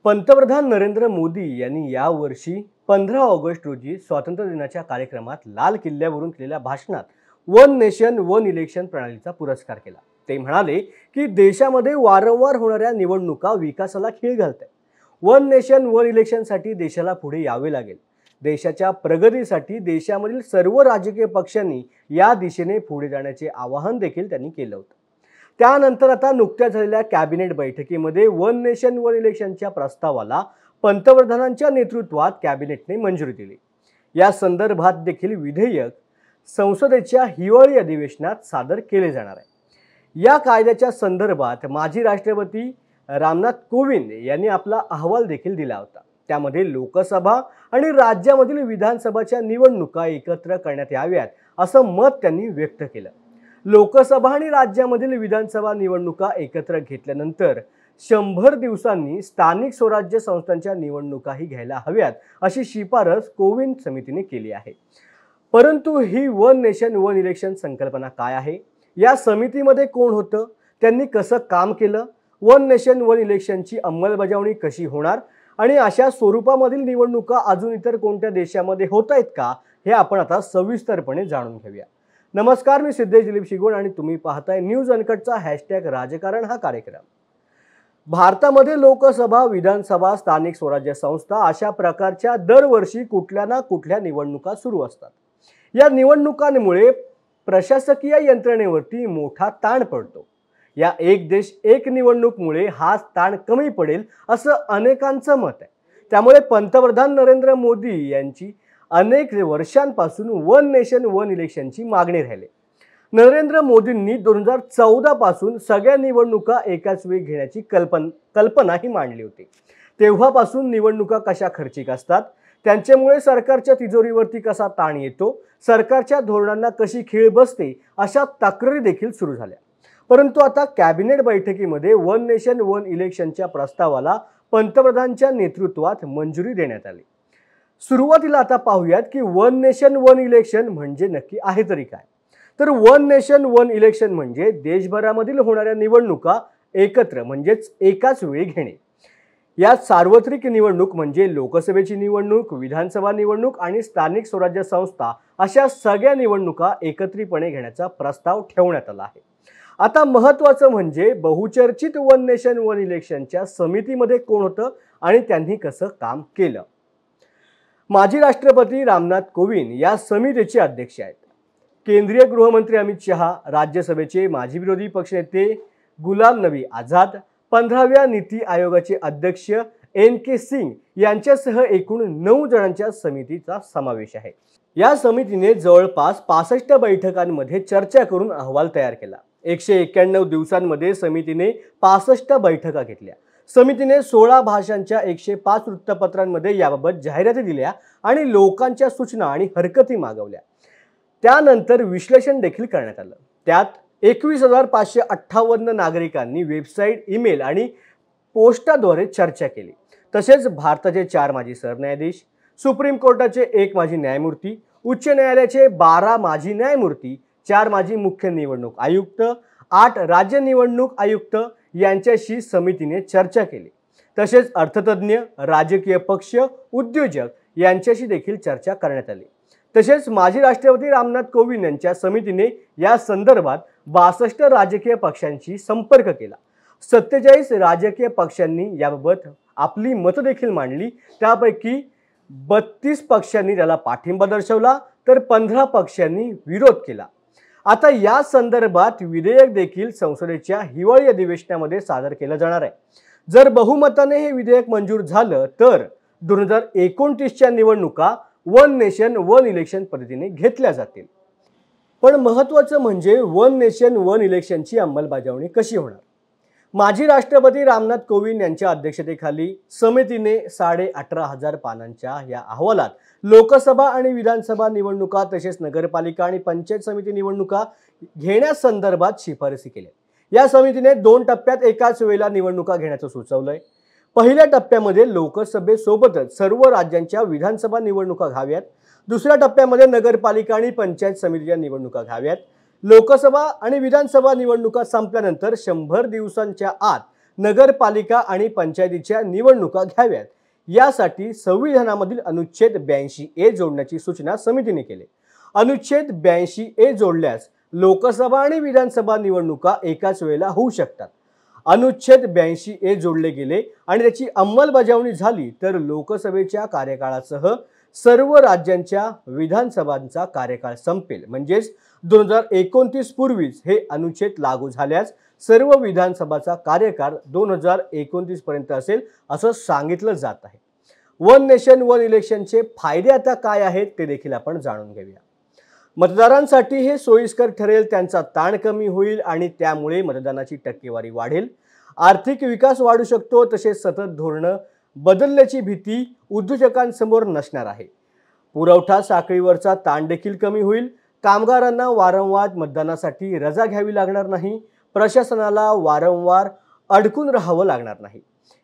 पंतप्रधान नरेंद्र मोदी यांनी यावर्षी 15 ऑगस्ट रोजी स्वातंत्र्य दिनाच्या कार्यक्रमात लाल किल्ल्यावरून केलेल्या भाषणात वन नेशन वन इलेक्शन प्रणालीचा पुरस्कार केला। ते म्हणाले की देशामध्ये वारंवार होणाऱ्या निवडणुका विकासाला खीळ घालतात। वन नेशन वन इलेक्शनसाठी देशाला पुढे यावे लागेल। देशाच्या प्रगतीसाठी देशामधील सर्व राजकीय पक्षांनी या दिशेने पुढे जाण्याचे आवाहन देखील त्यांनी केलं होतं। त्यानंतर आता नुकत्याच झालेल्या कॅबिनेट बैठकीमध्ये वन नेशन वन इलेक्शनच्या प्रस्तावाला पंतप्रधानांच्या नेतृत्वात कॅबिनेटने मंजुरी दिली। या संदर्भात देखील विधेयक संसदेच्या हिवाळी अधिवेशनात सादर केले जाणार आहे। या कायद्याच्या संदर्भात माजी राष्ट्रपती रामनाथ कोविंद यांनी आपला अहवाल देखील दिला होता। त्यामध्ये लोकसभा आणि राज्यामधील विधानसभाच्या निवडणुका एकत्र करण्यात याव्यात असं मत त्यांनी व्यक्त केलं। लोकसभा आणि राज्यामधील विधानसभा निवडणुका एकत्र घेतल्यानंतर 100 दिवसांनी स्थानिक स्वराज्य संस्थांच्या निवडणुकाही घ्यायला हव्यात अशी शिफारस कोविंद समितीने केली आहे। परंतु ही वन नेशन वन इलेक्शन संकल्पना काय आहे? या समितीमध्ये कोण होतं? त्यांनी कसं काम केलं? वन नेशन वन इलेक्शनची अंमलबजावणी कशी होणार आणि अशा स्वरूपामधील निवडणुका अजून इतर कोणत्या देशामध्ये होत आहेत का, हे आपण आता सविस्तरपणे जाणून घेऊया। नमस्कार, मी सिद्धेश दिलीप शिगवण आणि तुम्ही पाहताय न्यूज अनकटचा #राजकारण हा कार्यक्रम। भारतामध्ये लोकसभा, विधानसभा, स्थानिक स्वराज्य संस्था अशा प्रकारच्या दरवर्षी कुठल्या ना कुठल्या निवडणुका सुरू असतात। या निवडणुकांमुळे प्रशासकीय यंत्रणेवरती मोठा ताण पडतो। या एक देश एक निवडणूकमुळे हा ताण कमी पडेल असं अनेकांचं मत आहे। त्यामुळे पंतप्रधान नरेंद्र मोदी यांची अनेक वर्षांपासून वन नेशन वन इलेक्शनची मागणी राहिली। नरेंद्र मोदींनी 2014 पासून सगळ्या निवडणुका एकाच वेळी घेण्याची कल्पना ही मांडली होती। तेव्हापासून निवडणुका कशा खर्चिक असतात, त्यांच्यामुळे सरकारच्या तिजोरीवरती कसा ताण येतो, सरकारच्या धोरणांना कशी खीळ बसते, अशा तक्रारी देखील सुरू झाल्या। परंतु आता कॅबिनेट बैठकीमध्ये वन नेशन वन इलेक्शनच्या प्रस्तावाला पंतप्रधानांच्या नेतृत्वात मंजुरी देण्यात आली। सुरुवातीला आता पाहूयात की वन नेशन वन इलेक्शन म्हणजे नक्की आहे तरी काय। तर वन नेशन वन इलेक्शन म्हणजे देशभरामधील होणाऱ्या निवडणुका एकत्र म्हणजेच एकाच वेळी घेणे। यात सार्वत्रिक निवडणूक म्हणजे लोकसभेची निवडणूक, विधानसभा निवडणूक आणि स्थानिक स्वराज्य संस्था अशा सगळ्या निवडणुका एकत्रितपणे घेण्याचा प्रस्ताव ठेवण्यात आला आहे। आता महत्त्वाचं म्हणजे बहुचर्चित वन नेशन वन इलेक्शनच्या समितीमध्ये कोण होतं आणि त्यांनी कसं काम केलं। माजी राष्ट्रपती रामनाथ कोविंद या समितीचे अध्यक्ष आहेत। केंद्रीय गृहमंत्री अमित शहा, राज्यसभेचे माजी विरोधी पक्षनेते गुलाम नबी आझाद, 15व्या नीती आयोगाचे अध्यक्ष NK सिंग यांच्यासह एकूण 9 जणांच्या समितीचा समावेश आहे। या समितीने जवळपास 65 बैठकांमध्ये चर्चा करून अहवाल तयार केला। 191 दिवसांमध्ये समितीने 65 बैठका घेतल्या। समितीने 16 भाषांच्या 105 वृत्तपत्रांमध्ये याबाबत जाहिराती दिल्या आणि लोकांच्या सूचना आणि हरकती मागवल्या। त्यानंतर विश्लेषण देखील करण्यात आलं। त्यात 21,558 नागरिकांनी वेबसाईट, ईमेल आणि पोस्टाद्वारे चर्चा केली। तसेच भारताचे 4 माजी सरन्यायाधीश, सुप्रीम कोर्टाचे 1 माजी न्यायमूर्ती, उच्च न्यायालयाचे 12 माजी न्यायमूर्ती, 4 माजी मुख्य निवडणूक आयुक्त, 8 राज्य निवडणूक आयुक्त यांच्याशी समितीने चर्चा केली। तसेच अर्थतज्ञ, राजकीय पक्ष, उद्योजक यांच्याशी देखील चर्चा करण्यात आली। तसेच माजी राष्ट्रपती रामनाथ कोविंद यांच्या समितीने या संदर्भात 62 राजकीय पक्षांशी संपर्क केला। 47 राजकीय पक्षांनी याबाबत आपली मतं देखील मांडली। त्यापैकी 32 पक्षांनी त्याला पाठिंबा दर्शवला तर 15 पक्षांनी विरोध केला। आता या संदर्भात विधेयक देखील संसदेच्या हिवाळी अधिवेशनामध्ये सादर केलं जाणार आहे। जर बहुमताने हे विधेयक मंजूर झालं तर 2029च्या निवडणुका वन नेशन वन इलेक्शन पद्धतीने घेतल्या जातील। पण महत्त्वाचं म्हणजे वन नेशन वन इलेक्शनची अंमलबजावणी कशी होणार। माजी राष्ट्रपती रामनाथ कोविंद यांच्या अध्यक्षतेखाली समितीने 18,500 पानांच्या या अहवालात लोकसभा आणि विधानसभा निवडणुका तसेच नगरपालिका आणि पंचायत समिती निवडणुका घेण्यासंदर्भात शिफारसी केल्या। या समितीने 2 टप्प्यात एकाच वेळेला निवडणुका घेण्याचं सुचवलंय। पहिल्या टप्प्यामध्ये लोकसभेसोबतच सर्व राज्यांच्या विधानसभा निवडणुका घ्याव्यात। दुसऱ्या टप्प्यामध्ये नगरपालिका आणि पंचायत समितीच्या निवडणुका घ्याव्यात। लोकसभा आणि विधानसभा निवडणुका संपल्यानंतर 100 दिवसांच्या आत नगरपालिका आणि पंचायतीच्या निवडणुका घ्याव्यात। यासाठी संविधानामधील अनुच्छेद 82A जोडण्याची सूचना समितीने केली। अनुच्छेद 82A जोडल्यास लोकसभा आणि विधानसभा निवडणुका एकाच वेळेला होऊ शकतात। अनुच्छेद 82A जोडले गेले आणि त्याची अंमलबजावणी झाली तर लोकसभेच्या कार्यकाळासह सर्व राज्यांच्या विधानसभांचा कार्यकाळ संपेल। म्हणजेच 2029 पूर्वीच हे अनुच्छेद लागू झाल्यास सर्व विधानसभाचा कार्यकाळ 2029 पर्यंत असेल असं सांगितलं जात आहे। वन नेशन वन इलेक्शनचे फायदे आता काय आहेत ते देखील आपण जाणून घेऊया। मतदारांसाठी हे सोयीस्कर ठरेल, त्यांचा ताण कमी होईल आणि त्यामुळे मतदानाची टक्केवारी वाढेल। आर्थिक विकास वाढू शकतो, तसेच सतत धोरण बदलण्याची भीती उद्योजकांसमोर नसणार आहे। पुरवठा साखळीवरचा ताण देखील कमी होईल। कामगारांना वारंवार मतदानासाठी रजा घ्यावी लागणार नाही। प्रशासनाला वारंवार अडकून राहावं लागणार नाही।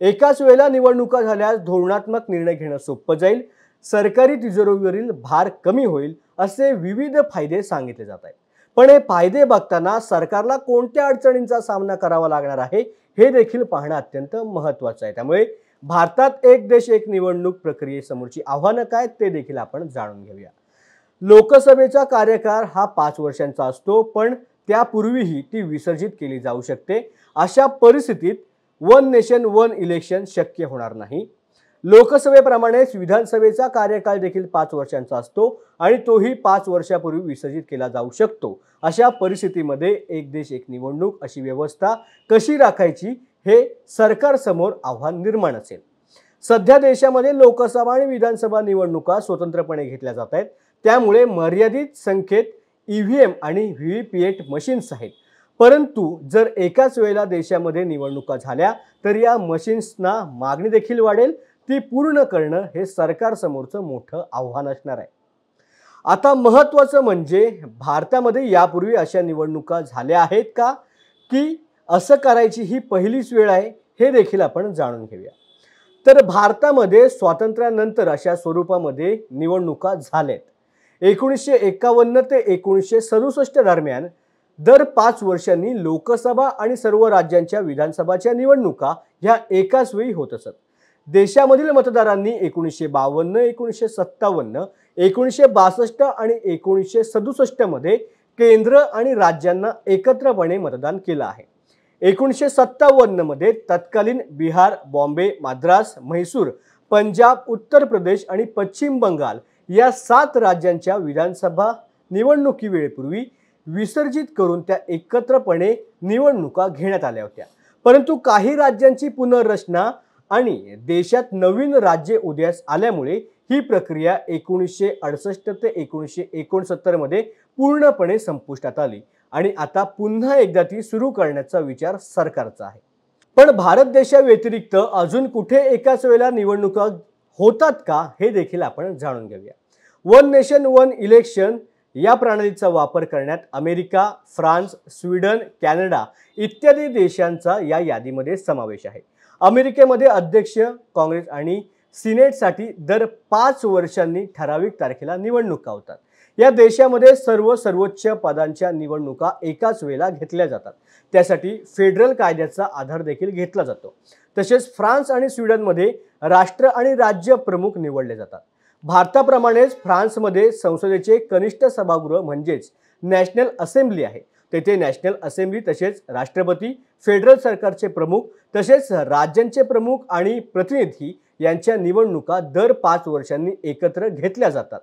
एकाच वेळेला निवडणुका झाल्यास धोरणात्मक निर्णय घेणं सोपं जाईल। सरकारी तिजोरीवरील भार कमी होईल असे विविध फायदे सांगितले जात आहेत। पण हे फायदे बघताना सरकारला कोणत्या अडचणींचा सामना करावा लागणार आहे हे देखील पाहणं अत्यंत महत्त्वाचं आहे। त्यामुळे भारतात एक देश एक निवडणूक प्रक्रियेसमोरची आव्हानं काय ते देखील आपण जाणून घेऊया। लोकसभेचा कार्यकाळ हा 5 वर्षांचा असतो, पण त्यापूर्वीही ती विसर्जित केली जाऊ शकते। अशा परिस्थितीत वन नेशन वन इलेक्शन शक्य होणार नाही। लोकसभेप्रमाणेच विधानसभेचा कार्यकाळ देखील 5 वर्षांचा असतो आणि तोही 5 वर्षापूर्वी विसर्जित केला जाऊ शकतो। अशा परिस्थितीमध्ये एक देश एक निवडणूक अशी व्यवस्था कशी राखायची हे सरकारसमोर आव्हान निर्माण असेल। सध्या देशामध्ये लोकसभा आणि विधानसभा निवडणुका स्वतंत्रपणे घेतल्या जात आहेत, त्यामुळे मर्यादित संख्येत ईव्हीएम आणि व्हीव्हीपीएट मशीन्स आहेत। परंतु जर एकाच वेळेला देशामध्ये निवडणुका झाल्या तर या मशीन्सना मागणी देखील वाढेल। ती पूर्ण करणं हे सरकारसमोरचं मोठं आव्हान असणार आहे। आता महत्त्वाचं म्हणजे भारतामध्ये यापूर्वी अशा निवडणुका झाल्या आहेत का, की असं करायची ही पहिलीच वेळ आहे हे देखील आपण जाणून घेऊया। तर भारतामध्ये स्वातंत्र्यानंतर अशा स्वरूपामध्ये निवडणुका झाल्यात। 1951 ते 1967 दरम्यान दर 5 वर्षांनी लोकसभा आणि सर्व राज्यांच्या विधानसभाच्या निवडणुका ह्या एकाच वेळी होत असत। देशामधील मतदारांनी 1952, 1957, 1962 आणि 1967 मध्ये केंद्र आणि राज्यांना एकत्रपणे मतदान केलं आहे। 1957 मध्ये तत्कालीन बिहार, बॉम्बे, मद्रास, म्हैसूर, पंजाब, उत्तर प्रदेश आणि पश्चिम बंगाल या 7 राज्यांच्या विधानसभा निवडणुकीवेळेपूर्वी विसर्जित करून त्या एकत्रपणे निवडणुका घेण्यात आल्या होत्या। परंतु काही राज्यांची पुनर्रचना आणि देशात नवीन राज्ये उदयास आल्यामुळे ही प्रक्रिया 1968 ते 1969 मध्ये पूर्णपणे संपुष्टात आली आणि आता पुन्हा एकदा ती सुरू करण्याचा विचार सरकारचा आहे। पण भारत देशाव्यतिरिक्त अजून कुठे एकाच वेळेला निवडणुका होतात का हे देखील आपण जाणून घेऊया। वन नेशन वन इलेक्शन या प्रणालीचा वापर करण्यात अमेरिका, फ्रान्स, स्वीडन, कॅनडा इत्यादी देशांचा या यादीमध्ये समावेश आहे। अमेरिकेमध्ये अध्यक्ष, काँग्रेस आणि सिनेटसाठी दर 5 वर्षांनी ठराविक तारखेला निवडणुका होतात। या देशामध्ये सर्वोच्च पदांच्या निवडणुका एकाच वेळेला घेतल्या जातात। त्यासाठी फेडरल कायद्याचा आधार देखील घेतला जातो। तसेच फ्रान्स आणि स्वीडनमध्ये राष्ट्र आणि राज्य प्रमुख निवडले जातात। भारताप्रमाणेच फ्रान्समध्ये संसदेचे कनिष्ठ सभागृह म्हणजेच नॅशनल असेंब्ली आहे। तेथे नॅशनल असेंब्ली तसेच राष्ट्रपती, फेडरल सरकारचे प्रमुख तसेच राज्यांचे प्रमुख आणि प्रतिनिधी यांच्या निवडणुका दर 5 वर्षांनी एकत्र घेतल्या जातात।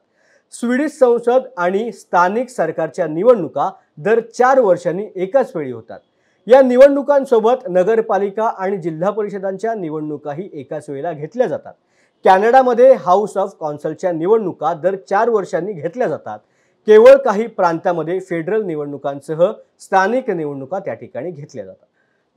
स्वीडिश संसद आणि स्थानिक सरकारच्या निवडणुका दर 4 वर्षांनी एकाच वेळी होतात। या निवडणुकांसोबत नगरपालिका आणि जिल्हा परिषदांच्या निवडणुकाही एकाच वेळेला घेतल्या जातात। कॅनडामध्ये हाऊस ऑफ कॉन्सलच्या निवडणुका दर 4 वर्षांनी घेतल्या जातात। केवळ काही प्रांतांमध्ये फेडरल निवडणुकांसह स्थानिक निवडणुका त्या ठिकाणी घेतल्या जातात।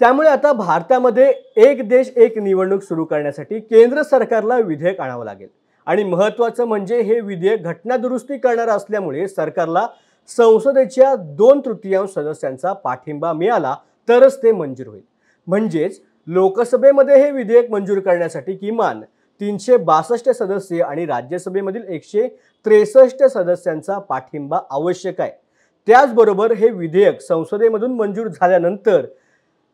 त्यामुळे आता भारतामध्ये एक देश एक निवडणूक सुरू करण्यासाठी केंद्र सरकारला विधेयक आणावं लागेल आणि महत्त्वाचं म्हणजे हे विधेयक घटना दुरुस्ती करणार असल्यामुळे सरकारला संसदेच्या 2/3 सदस्यांचा पाठिंबा मिळाला तरच ते मंजूर होईल। म्हणजेच लोकसभेमध्ये हे विधेयक मंजूर करण्यासाठी किमान 362 सदस्य आणि राज्यसभेमधील 163 सदस्यांचा पाठिंबा आवश्यक आहे। त्याचबरोबर हे विधेयक संसदेमधून मंजूर झाल्यानंतर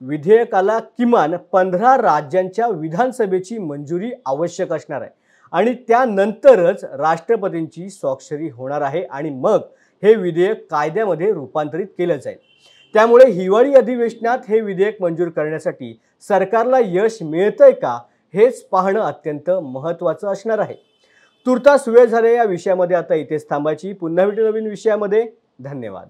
विधेयकाला किमान 15 राज्यांच्या विधानसभेची मंजुरी आवश्यक असणार आहे आणि त्यानंतरच राष्ट्रपतींची स्वाक्षरी होणार आहे आणि मग हे विधेयक कायद्यामध्ये रूपांतरित केलं जाईल। त्यामुळे हिवाळी अधिवेशनात हे विधेयक मंजूर करण्यासाठी सरकारला यश मिळतंय का हेच पाहणं अत्यंत महत्त्वाचं असणार आहे। तुर्तास वेळ झाले या विषयामध्ये आता इथेच थांबायची। पुन्हा भेटू नवीन विषयामध्ये। धन्यवाद।